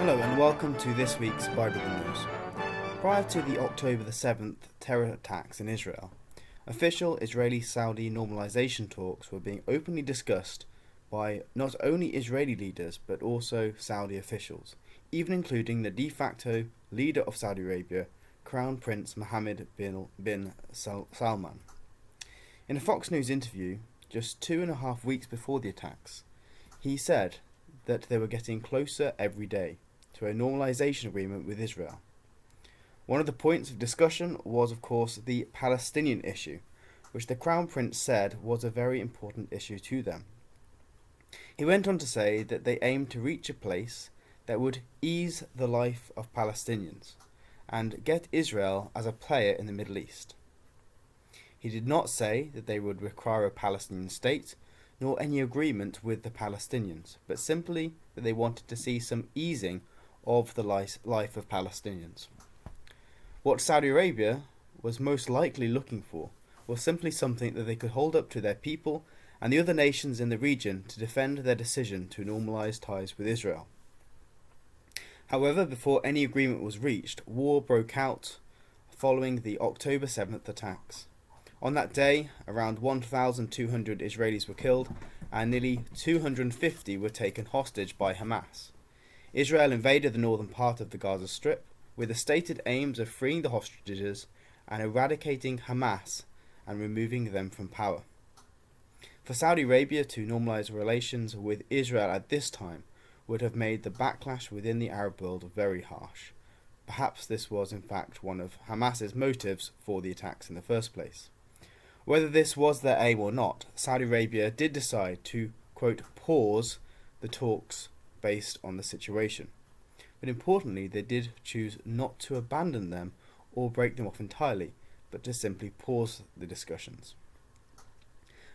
Hello and welcome to this week's Bible News. Prior to the October the 7th terror attacks in Israel, official Israeli-Saudi normalization talks were being openly discussed by not only Israeli leaders but also Saudi officials, even including the de facto leader of Saudi Arabia, Crown Prince Mohammed bin Salman. In a Fox News interview just 2.5 weeks before the attacks, he said that they were getting closer every day to a normalization agreement with Israel. One of the points of discussion was, of course, the Palestinian issue, which the Crown Prince said was a very important issue to them. He went on to say that they aimed to reach a place that would ease the life of Palestinians and get Israel as a player in the Middle East. He did not say that they would require a Palestinian state nor any agreement with the Palestinians, but simply that they wanted to see some easing of the life of Palestinians. What Saudi Arabia was most likely looking for was simply something that they could hold up to their people and the other nations in the region to defend their decision to normalize ties with Israel. However, before any agreement was reached, war broke out following the October 7th attacks. On that day, around 1,200 Israelis were killed and nearly 250 were taken hostage by Hamas. Israel invaded the northern part of the Gaza Strip with the stated aims of freeing the hostages and eradicating Hamas and removing them from power. For Saudi Arabia to normalize relations with Israel at this time would have made the backlash within the Arab world very harsh. Perhaps this was in fact one of Hamas's motives for the attacks in the first place. Whether this was their aim or not, Saudi Arabia did decide to, quote, pause the talks based on the situation. But importantly, they did choose not to abandon them or break them off entirely, but to simply pause the discussions.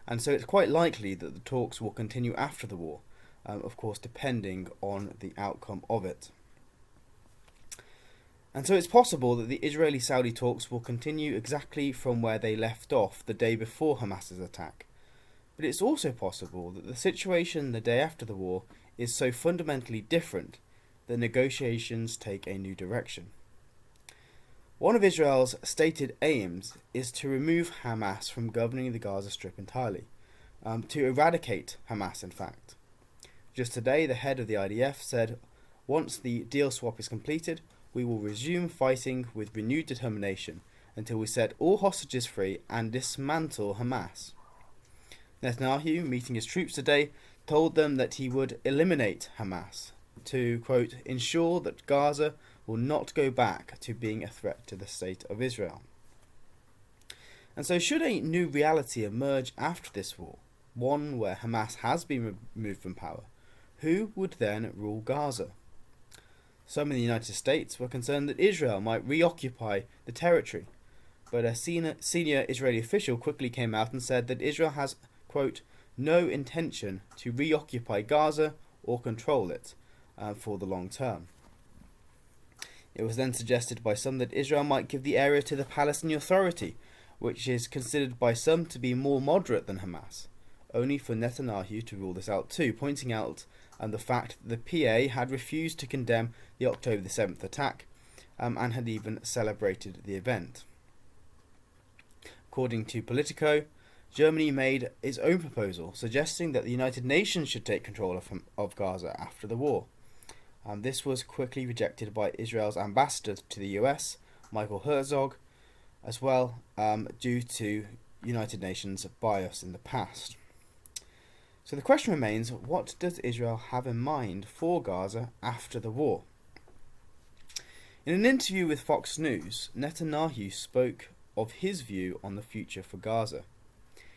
And so it's quite likely that the talks will continue after the war, of course depending on the outcome of it. And so it's possible that the Israeli-Saudi talks will continue exactly from where they left off the day before Hamas's attack. But it's also possible that the situation the day after the war is so fundamentally different that negotiations take a new direction. One of Israel's stated aims is to remove Hamas from governing the Gaza Strip entirely, to eradicate Hamas in fact. Just today, the head of the IDF said, once the deal swap is completed, we will resume fighting with renewed determination until we set all hostages free and dismantle Hamas. Netanyahu, meeting his troops today, told them that he would eliminate Hamas to, quote, ensure that Gaza will not go back to being a threat to the state of Israel. And so should a new reality emerge after this war, one where Hamas has been removed from power, who would then rule Gaza? Some in the United States were concerned that Israel might reoccupy the territory, but a senior Israeli official quickly came out and said that Israel has, quote, no intention to reoccupy Gaza or control it for the long term. It was then suggested by some that Israel might give the area to the Palestinian Authority, which is considered by some to be more moderate than Hamas, only for Netanyahu to rule this out too, pointing out the fact that the PA had refused to condemn the October the 7th attack and had even celebrated the event. According to Politico, Germany made its own proposal, suggesting that the United Nations should take control of Gaza after the war. This was quickly rejected by Israel's ambassador to the US, Michael Herzog, as well due to United Nations bias in the past. So the question remains, what does Israel have in mind for Gaza after the war? In an interview with Fox News, Netanyahu spoke of his view on the future for Gaza.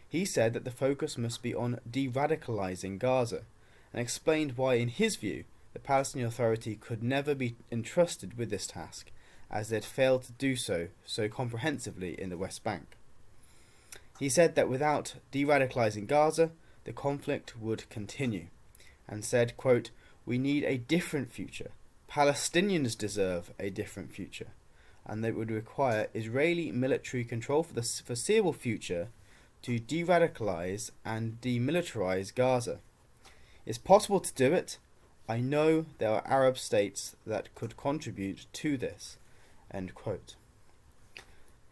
He said that the focus must be on de-radicalizing Gaza, and explained why, in his view, the Palestinian Authority could never be entrusted with this task, as they had failed to do so comprehensively in the West Bank. He said that without de-radicalizing Gaza, the conflict would continue, and said, quote, we need a different future. Palestinians deserve a different future, and that would require Israeli military control for the foreseeable future to de-radicalize and demilitarize Gaza. It's possible to do it, I know there are Arab states that could contribute to this." End quote.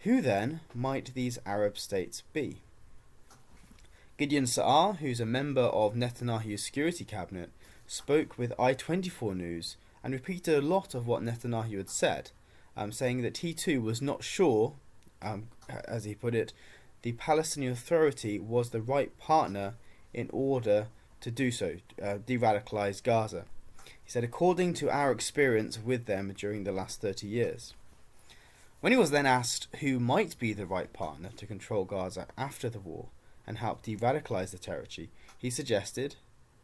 Who then might these Arab states be? Gideon Sa'ar, who's a member of Netanyahu's security cabinet, spoke with I-24 News and repeated a lot of what Netanyahu had said, saying that he too was not sure, as he put it, the Palestinian Authority was the right partner in order to do so, de-radicalize Gaza. He said, according to our experience with them during the last 30 years. When he was then asked who might be the right partner to control Gaza after the war and help de-radicalize the territory, he suggested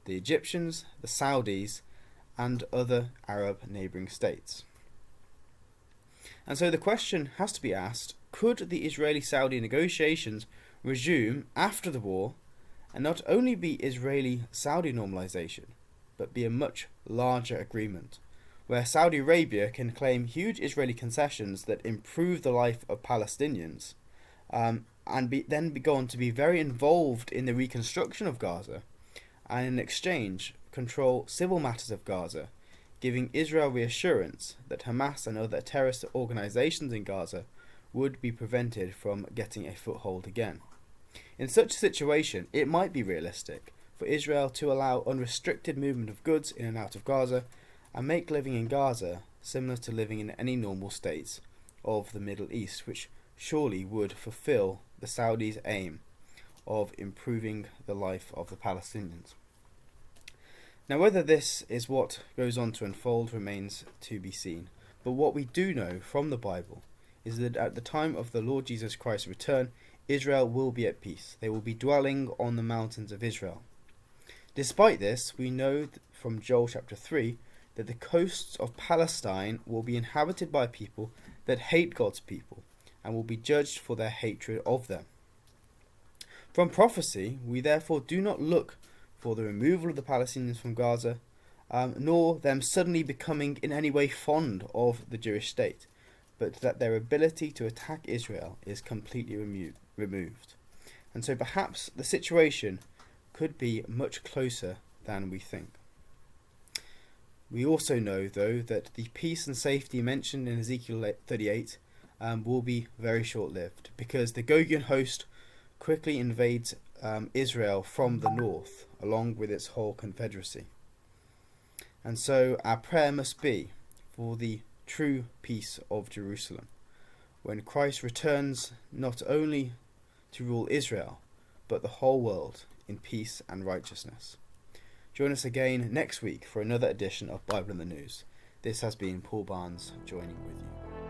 the Egyptians, the Saudis, and other Arab neighbouring states. And so the question has to be asked, could the Israeli-Saudi negotiations resume after the war and not only be Israeli-Saudi normalization, but be a much larger agreement, where Saudi Arabia can claim huge Israeli concessions that improve the life of Palestinians, and then go on to be very involved in the reconstruction of Gaza, and in exchange control civil matters of Gaza, giving Israel reassurance that Hamas and other terrorist organizations in Gaza would be prevented from getting a foothold again. In such a situation, it might be realistic for Israel to allow unrestricted movement of goods in and out of Gaza and make living in Gaza similar to living in any normal states of the Middle East, which surely would fulfill the Saudis' aim of improving the life of the Palestinians. Now, whether this is what goes on to unfold remains to be seen, but what we do know from the Bible is that at the time of the Lord Jesus Christ's return, Israel will be at peace. They will be dwelling on the mountains of Israel. Despite this, we know from Joel chapter 3 that the coasts of Palestine will be inhabited by people that hate God's people and will be judged for their hatred of them. From prophecy, we therefore do not look for the removal of the Palestinians from Gaza, nor them suddenly becoming in any way fond of the Jewish state, but that their ability to attack Israel is completely removed. And so perhaps the situation could be much closer than we think. We also know, though, that the peace and safety mentioned in Ezekiel 38 will be very short-lived, because the Gogian host quickly invades Israel from the north, along with its whole confederacy. And so our prayer must be for the true peace of Jerusalem, when Christ returns not only to rule Israel, but the whole world in peace and righteousness. Join us again next week for another edition of Bible in the News. This has been Paul Barnes joining with you.